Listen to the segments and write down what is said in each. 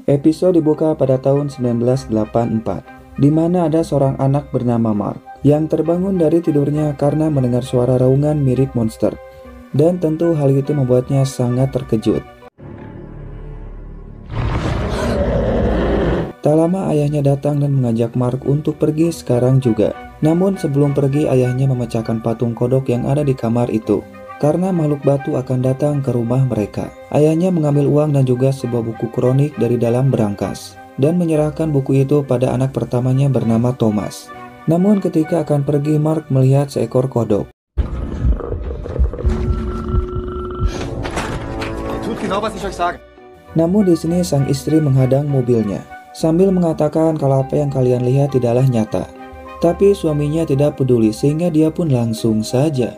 Episode dibuka pada tahun 1984, di mana ada seorang anak bernama Mark yang terbangun dari tidurnya karena mendengar suara raungan mirip monster. Dan tentu hal itu membuatnya sangat terkejut. Tak lama ayahnya datang dan mengajak Mark untuk pergi sekarang juga. Namun sebelum pergi, ayahnya memecahkan patung kodok yang ada di kamar itu, karena makhluk batu akan datang ke rumah mereka. Ayahnya mengambil uang dan juga sebuah buku kronik dari dalam berangkas, dan menyerahkan buku itu pada anak pertamanya bernama Thomas. Namun ketika akan pergi, Mark melihat seekor kodok. Namun di sini sang istri menghadang mobilnya, sambil mengatakan kalau apa yang kalian lihat tidaklah nyata. Tapi suaminya tidak peduli sehingga dia pun langsung saja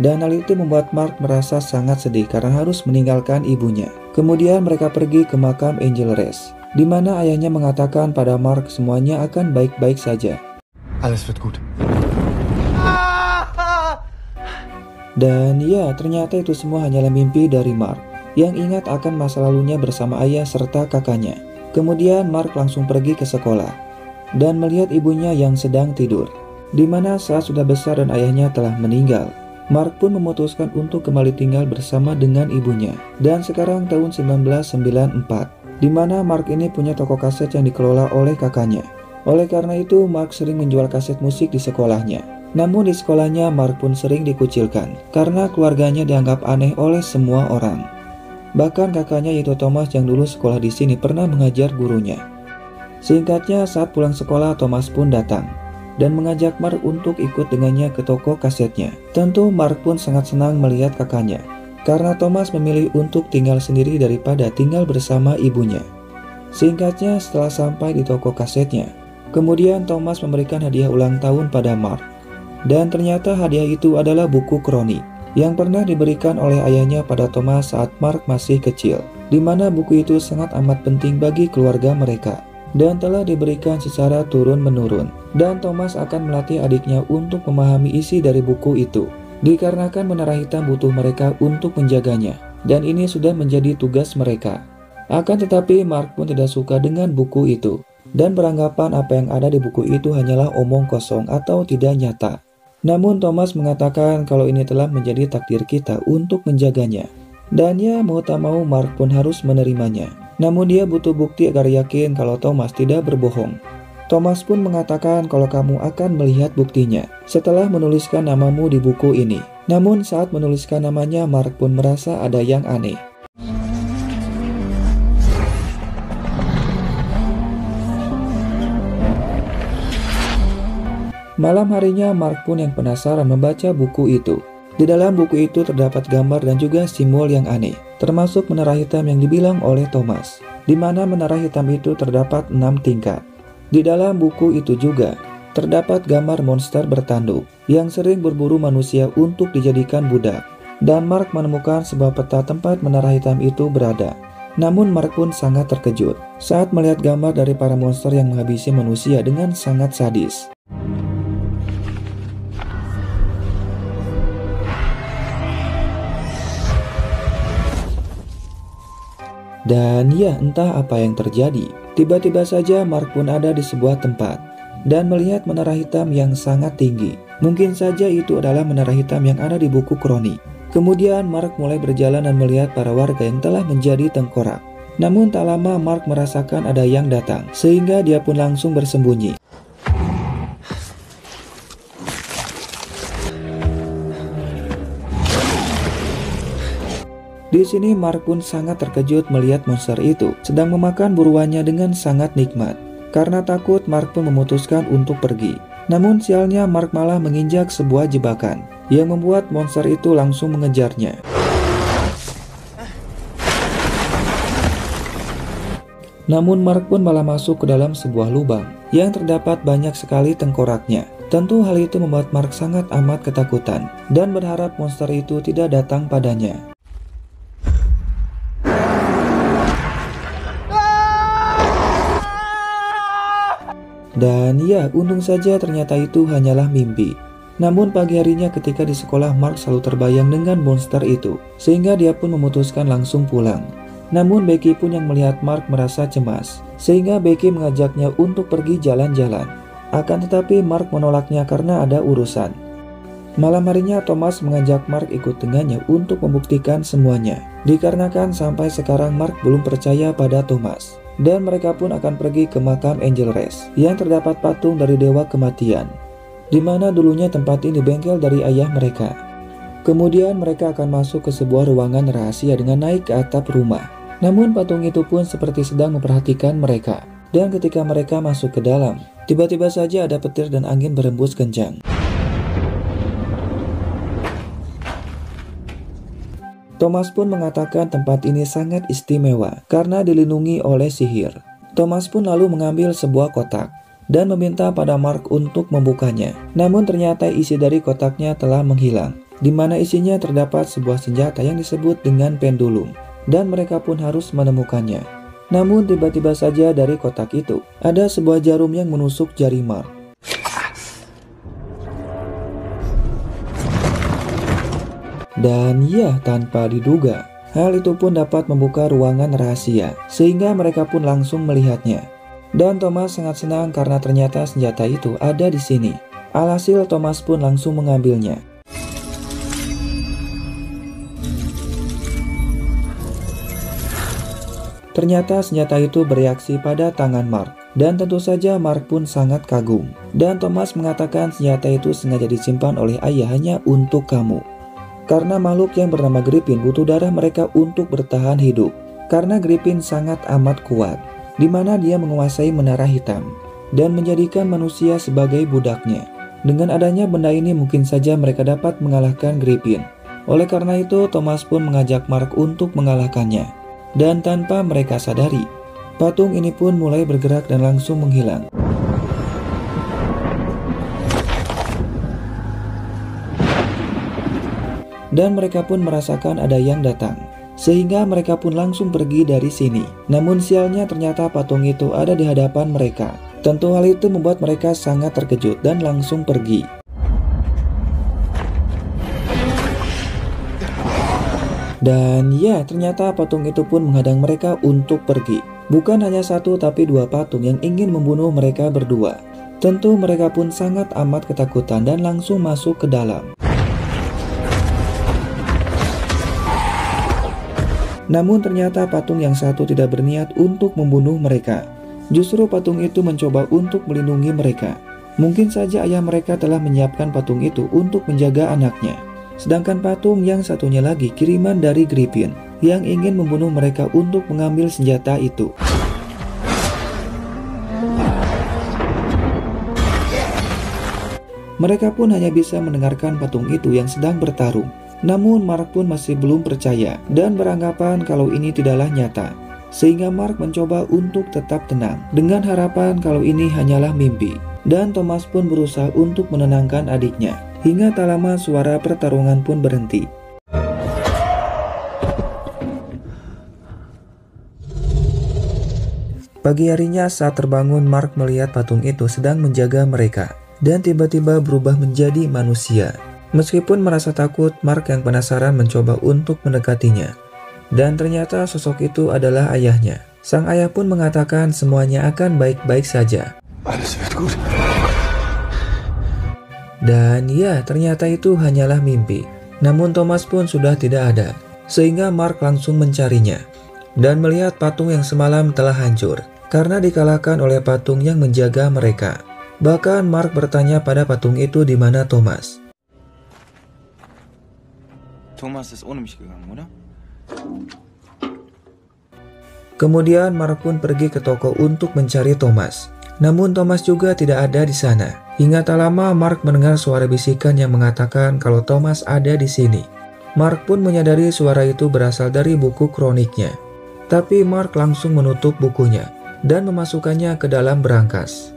dan hal itu membuat Mark merasa sangat sedih karena harus meninggalkan ibunya. Kemudian mereka pergi ke makam Angel Rest, di mana ayahnya mengatakan pada Mark semuanya akan baik-baik saja. Alles wird gut. Dan ya, ternyata itu semua hanyalah mimpi dari Mark yang ingat akan masa lalunya bersama ayah serta kakaknya. Kemudian Mark langsung pergi ke sekolah dan melihat ibunya yang sedang tidur, di mana saat sudah besar dan ayahnya telah meninggal. Mark pun memutuskan untuk kembali tinggal bersama dengan ibunya. Dan sekarang tahun 1994, di mana Mark ini punya toko kaset yang dikelola oleh kakaknya. Oleh karena itu, Mark sering menjual kaset musik di sekolahnya. Namun di sekolahnya, Mark pun sering dikucilkan karena keluarganya dianggap aneh oleh semua orang. Bahkan kakaknya yaitu Thomas yang dulu sekolah di sini pernah mengajar gurunya. Singkatnya, saat pulang sekolah, Thomas pun datang dan mengajak Mark untuk ikut dengannya ke toko kasetnya. Tentu Mark pun sangat senang melihat kakaknya, karena Thomas memilih untuk tinggal sendiri daripada tinggal bersama ibunya. Singkatnya, setelah sampai di toko kasetnya, kemudian Thomas memberikan hadiah ulang tahun pada Mark. Dan ternyata hadiah itu adalah buku kronik yang pernah diberikan oleh ayahnya pada Thomas saat Mark masih kecil, di mana buku itu sangat amat penting bagi keluarga mereka dan telah diberikan secara turun-menurun. Dan Thomas akan melatih adiknya untuk memahami isi dari buku itu, dikarenakan Menara Hitam butuh mereka untuk menjaganya, dan ini sudah menjadi tugas mereka. Akan tetapi Mark pun tidak suka dengan buku itu, dan beranggapan apa yang ada di buku itu hanyalah omong kosong atau tidak nyata. Namun Thomas mengatakan kalau ini telah menjadi takdir kita untuk menjaganya. Dan ya, mau tak mau Mark pun harus menerimanya. Namun dia butuh bukti agar yakin kalau Thomas tidak berbohong. Thomas pun mengatakan kalau kamu akan melihat buktinya setelah menuliskan namamu di buku ini. Namun saat menuliskan namanya, Mark pun merasa ada yang aneh. Malam harinya, Mark pun yang penasaran membaca buku itu. Di dalam buku itu terdapat gambar dan juga simbol yang aneh, termasuk menara hitam yang dibilang oleh Thomas, di mana menara hitam itu terdapat 6 tingkat. Di dalam buku itu juga terdapat gambar monster bertanduk yang sering berburu manusia untuk dijadikan budak. Dan Mark menemukan sebuah peta tempat menara hitam itu berada. Namun Mark pun sangat terkejut saat melihat gambar dari para monster yang menghabisi manusia dengan sangat sadis. Dan ya, entah apa yang terjadi, tiba-tiba saja Mark pun ada di sebuah tempat dan melihat menara hitam yang sangat tinggi. Mungkin saja itu adalah menara hitam yang ada di buku kronik. Kemudian Mark mulai berjalan dan melihat para warga yang telah menjadi tengkorak. Namun tak lama Mark merasakan ada yang datang, sehingga dia pun langsung bersembunyi. Di sini Mark pun sangat terkejut melihat monster itu sedang memakan buruannya dengan sangat nikmat. Karena takut, Mark pun memutuskan untuk pergi. Namun sialnya, Mark malah menginjak sebuah jebakan yang membuat monster itu langsung mengejarnya. Namun Mark pun malah masuk ke dalam sebuah lubang yang terdapat banyak sekali tengkoraknya. Tentu hal itu membuat Mark sangat amat ketakutan dan berharap monster itu tidak datang padanya. Dan ya, untung saja ternyata itu hanyalah mimpi. Namun pagi harinya ketika di sekolah, Mark selalu terbayang dengan monster itu, sehingga dia pun memutuskan langsung pulang. Namun Becky pun yang melihat Mark merasa cemas, sehingga Becky mengajaknya untuk pergi jalan-jalan. Akan tetapi Mark menolaknya karena ada urusan. Malam harinya Thomas mengajak Mark ikut dengannya untuk membuktikan semuanya, dikarenakan sampai sekarang Mark belum percaya pada Thomas. Dan mereka pun akan pergi ke makam Angel Rest yang terdapat patung dari dewa kematian, di mana dulunya tempat ini bengkel dari ayah mereka. Kemudian mereka akan masuk ke sebuah ruangan rahasia dengan naik ke atap rumah. Namun patung itu pun seperti sedang memperhatikan mereka. Dan ketika mereka masuk ke dalam, tiba-tiba saja ada petir dan angin berembus kencang. Thomas pun mengatakan tempat ini sangat istimewa karena dilindungi oleh sihir. Thomas pun lalu mengambil sebuah kotak dan meminta pada Mark untuk membukanya. Namun ternyata isi dari kotaknya telah menghilang, di mana isinya terdapat sebuah senjata yang disebut dengan pendulum, dan mereka pun harus menemukannya. Namun tiba-tiba saja dari kotak itu ada sebuah jarum yang menusuk jari Mark. Dan ya, tanpa diduga, hal itu pun dapat membuka ruangan rahasia, sehingga mereka pun langsung melihatnya. Dan Thomas sangat senang karena ternyata senjata itu ada di sini. Alhasil Thomas pun langsung mengambilnya. Ternyata senjata itu bereaksi pada tangan Mark, dan tentu saja Mark pun sangat kagum. Dan Thomas mengatakan senjata itu sengaja disimpan oleh ayah hanya untuk kamu. Karena makhluk yang bernama Griffin butuh darah mereka untuk bertahan hidup. Karena Griffin sangat amat kuat, di mana dia menguasai menara hitam dan menjadikan manusia sebagai budaknya. Dengan adanya benda ini mungkin saja mereka dapat mengalahkan Griffin. Oleh karena itu Thomas pun mengajak Mark untuk mengalahkannya. Dan tanpa mereka sadari, patung ini pun mulai bergerak dan langsung menghilang. Dan mereka pun merasakan ada yang datang, sehingga mereka pun langsung pergi dari sini. Namun sialnya ternyata patung itu ada di hadapan mereka. Tentu hal itu membuat mereka sangat terkejut dan langsung pergi. Dan ya, ternyata patung itu pun menghadang mereka untuk pergi. Bukan hanya satu tapi dua patung yang ingin membunuh mereka berdua. Tentu mereka pun sangat amat ketakutan dan langsung masuk ke dalam. Namun ternyata patung yang satu tidak berniat untuk membunuh mereka. Justru patung itu mencoba untuk melindungi mereka. Mungkin saja ayah mereka telah menyiapkan patung itu untuk menjaga anaknya. Sedangkan patung yang satunya lagi kiriman dari Griffin yang ingin membunuh mereka untuk mengambil senjata itu. Mereka pun hanya bisa mendengarkan patung itu yang sedang bertarung. Namun Mark pun masih belum percaya dan beranggapan kalau ini tidaklah nyata. Sehingga Mark mencoba untuk tetap tenang dengan harapan kalau ini hanyalah mimpi. Dan Thomas pun berusaha untuk menenangkan adiknya. Hingga tak lama suara pertarungan pun berhenti. Pagi harinya saat terbangun, Mark melihat patung itu sedang menjaga mereka. Dan tiba-tiba berubah menjadi manusia. Meskipun merasa takut, Mark yang penasaran mencoba untuk mendekatinya. Dan ternyata sosok itu adalah ayahnya. Sang ayah pun mengatakan semuanya akan baik-baik saja. Dan ya, ternyata itu hanyalah mimpi. Namun Thomas pun sudah tidak ada. Sehingga Mark langsung mencarinya. Dan melihat patung yang semalam telah hancur karena dikalahkan oleh patung yang menjaga mereka. Bahkan Mark bertanya pada patung itu di mana Thomas. Kemudian Mark pun pergi ke toko untuk mencari Thomas. Namun Thomas juga tidak ada di sana. Hingga tak lama Mark mendengar suara bisikan yang mengatakan kalau Thomas ada di sini. Mark pun menyadari suara itu berasal dari buku kroniknya. Tapi Mark langsung menutup bukunya dan memasukkannya ke dalam berangkas.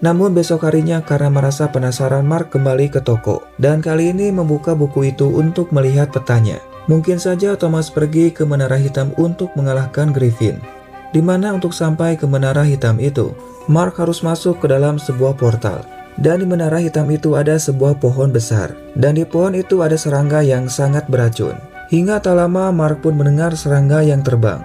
Namun besok harinya karena merasa penasaran, Mark kembali ke toko dan kali ini membuka buku itu untuk melihat petanya. Mungkin saja Thomas pergi ke Menara Hitam untuk mengalahkan Griffin. Dimana untuk sampai ke Menara Hitam itu, Mark harus masuk ke dalam sebuah portal Dan di menara hitam itu ada sebuah pohon besar, dan di pohon itu ada serangga yang sangat beracun. Hingga tak lama Mark pun mendengar serangga yang terbang.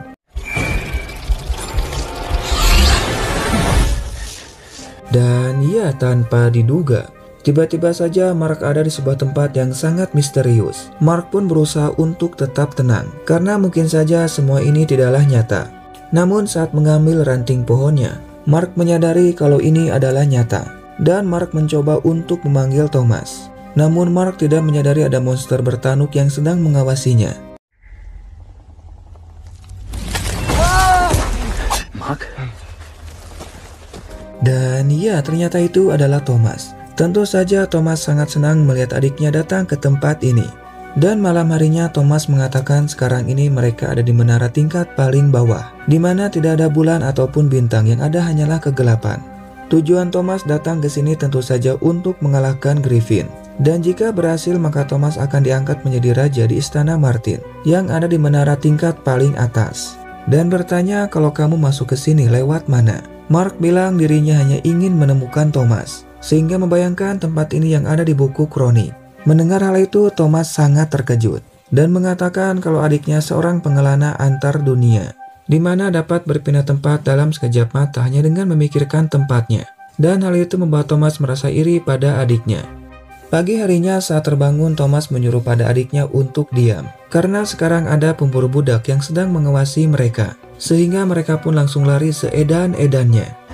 Dan ya, tanpa diduga, tiba-tiba saja Mark ada di sebuah tempat yang sangat misterius. Mark pun berusaha untuk tetap tenang, karena mungkin saja semua ini tidaklah nyata. Namun saat mengambil ranting pohonnya, Mark menyadari kalau ini adalah nyata. Dan Mark mencoba untuk memanggil Thomas. Namun Mark tidak menyadari ada monster bertanuk yang sedang mengawasinya. Mark? Dan ya, ternyata itu adalah Thomas. Tentu saja Thomas sangat senang melihat adiknya datang ke tempat ini. Dan malam harinya Thomas mengatakan sekarang ini mereka ada di menara tingkat paling bawah, di mana tidak ada bulan ataupun bintang, yang ada hanyalah kegelapan. Tujuan Thomas datang ke sini tentu saja untuk mengalahkan Griffin. Dan jika berhasil maka Thomas akan diangkat menjadi raja di Istana Martin, yang ada di menara tingkat paling atas. Dan bertanya kalau kamu masuk ke sini lewat mana. Mark bilang dirinya hanya ingin menemukan Thomas, sehingga membayangkan tempat ini yang ada di buku kronik. Mendengar hal itu, Thomas sangat terkejut dan mengatakan kalau adiknya seorang pengelana antar dunia, di mana dapat berpindah tempat dalam sekejap mata hanya dengan memikirkan tempatnya. Dan hal itu membuat Thomas merasa iri pada adiknya. Pagi harinya saat terbangun, Thomas menyuruh pada adiknya untuk diam, karena sekarang ada pemburu budak yang sedang mengawasi mereka. Sehingga mereka pun langsung lari seedan-edannya.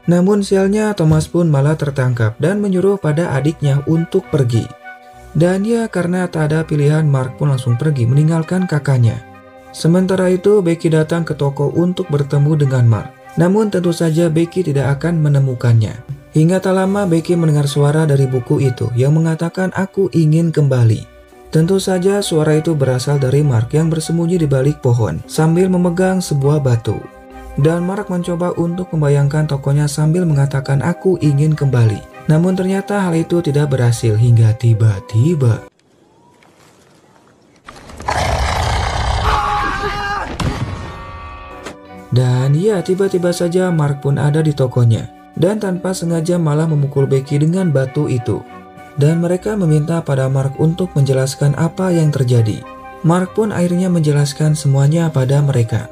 Namun sialnya Thomas pun malah tertangkap dan menyuruh pada adiknya untuk pergi. Dan ya, karena tak ada pilihan, Mark pun langsung pergi meninggalkan kakaknya. Sementara itu Becky datang ke toko untuk bertemu dengan Mark. Namun tentu saja Becky tidak akan menemukannya. Hingga tak lama Becky mendengar suara dari buku itu yang mengatakan aku ingin kembali. Tentu saja suara itu berasal dari Mark yang bersembunyi di balik pohon sambil memegang sebuah batu. Dan Mark mencoba untuk membayangkan tokonya sambil mengatakan aku ingin kembali. Namun ternyata hal itu tidak berhasil hingga tiba-tiba. Dan ya, tiba-tiba saja Mark pun ada di tokonya. Dan tanpa sengaja malah memukul Becky dengan batu itu. Dan mereka meminta pada Mark untuk menjelaskan apa yang terjadi. Mark pun akhirnya menjelaskan semuanya pada mereka.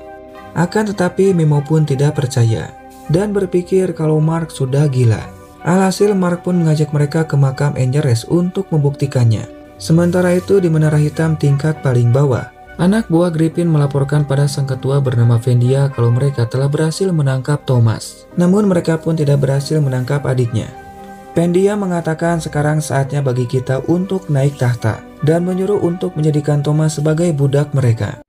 Akan tetapi Memo pun tidak percaya dan berpikir kalau Mark sudah gila. Alhasil Mark pun mengajak mereka ke makam Angeres untuk membuktikannya. Sementara itu di menara hitam tingkat paling bawah, anak buah Griffin melaporkan pada sang ketua bernama Vendia kalau mereka telah berhasil menangkap Thomas. Namun mereka pun tidak berhasil menangkap adiknya. Vendia mengatakan sekarang saatnya bagi kita untuk naik tahta dan menyuruh untuk menjadikan Thomas sebagai budak mereka.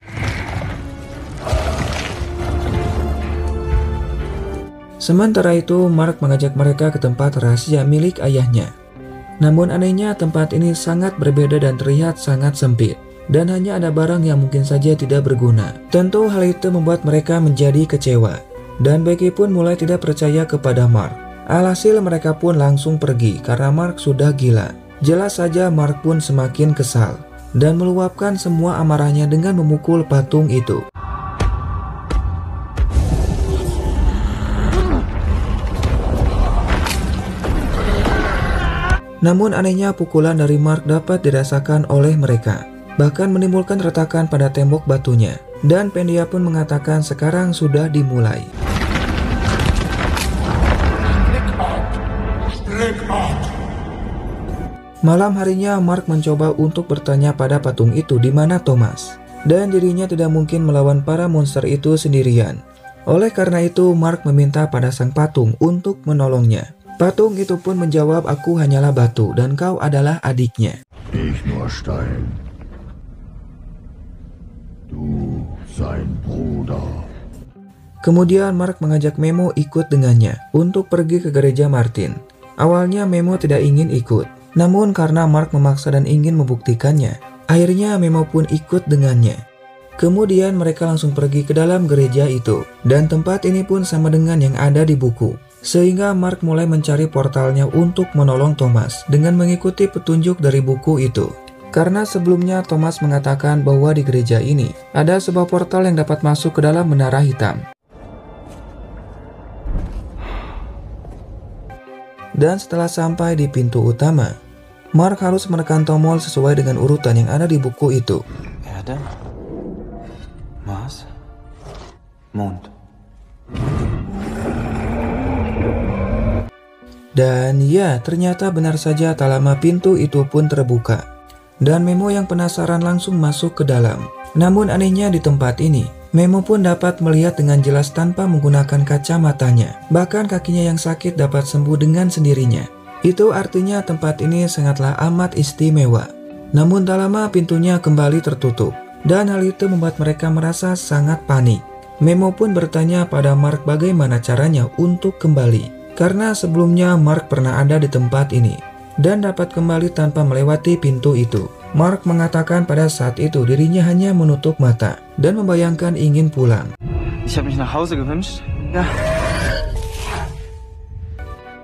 Sementara itu Mark mengajak mereka ke tempat rahasia milik ayahnya. Namun anehnya tempat ini sangat berbeda dan terlihat sangat sempit. Dan hanya ada barang yang mungkin saja tidak berguna. Tentu hal itu membuat mereka menjadi kecewa. Dan Becky pun mulai tidak percaya kepada Mark. Alhasil mereka pun langsung pergi karena Mark sudah gila. Jelas saja Mark pun semakin kesal dan meluapkan semua amarahnya dengan memukul patung itu. Namun anehnya pukulan dari Mark dapat dirasakan oleh mereka, bahkan menimbulkan retakan pada tembok batunya. Dan Vendia pun mengatakan sekarang sudah dimulai. Malam harinya Mark mencoba untuk bertanya pada patung itu di mana Thomas. Dan dirinya tidak mungkin melawan para monster itu sendirian. Oleh karena itu Mark meminta pada sang patung untuk menolongnya. Patung itu pun menjawab aku hanyalah batu dan kau adalah adiknya. Ich nur Stein. Du sein Bruder. Kemudian Mark mengajak Memo ikut dengannya untuk pergi ke gereja Martin. Awalnya Memo tidak ingin ikut, namun karena Mark memaksa dan ingin membuktikannya, akhirnya Memo pun ikut dengannya. Kemudian mereka langsung pergi ke dalam gereja itu, dan tempat ini pun sama dengan yang ada di buku. Sehingga Mark mulai mencari portalnya untuk menolong Thomas dengan mengikuti petunjuk dari buku itu. Karena sebelumnya Thomas mengatakan bahwa di gereja ini ada sebuah portal yang dapat masuk ke dalam menara hitam. Dan setelah sampai di pintu utama, Mark harus menekan tombol sesuai dengan urutan yang ada di buku itu. Erde, Mars, Mond. Dan ya, ternyata benar saja tak lama pintu itu pun terbuka. Dan Memo yang penasaran langsung masuk ke dalam. Namun anehnya di tempat ini, Memo pun dapat melihat dengan jelas tanpa menggunakan kacamatanya. Bahkan kakinya yang sakit dapat sembuh dengan sendirinya. Itu artinya tempat ini sangatlah amat istimewa. Namun tak lama pintunya kembali tertutup. Dan hal itu membuat mereka merasa sangat panik. Memo pun bertanya pada Mark bagaimana caranya untuk kembali. Karena sebelumnya Mark pernah ada di tempat ini dan dapat kembali tanpa melewati pintu itu. Mark mengatakan pada saat itu dirinya hanya menutup mata dan membayangkan ingin pulang. Ich habe mich nach Hause gewünscht. Ja.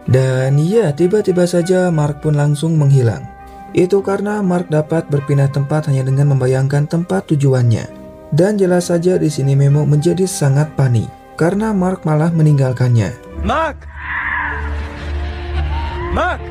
Dan ya, tiba-tiba saja Mark pun langsung menghilang. Itu karena Mark dapat berpindah tempat hanya dengan membayangkan tempat tujuannya. Dan jelas saja di sini Memo menjadi sangat panik karena Mark malah meninggalkannya. Mark! Mark!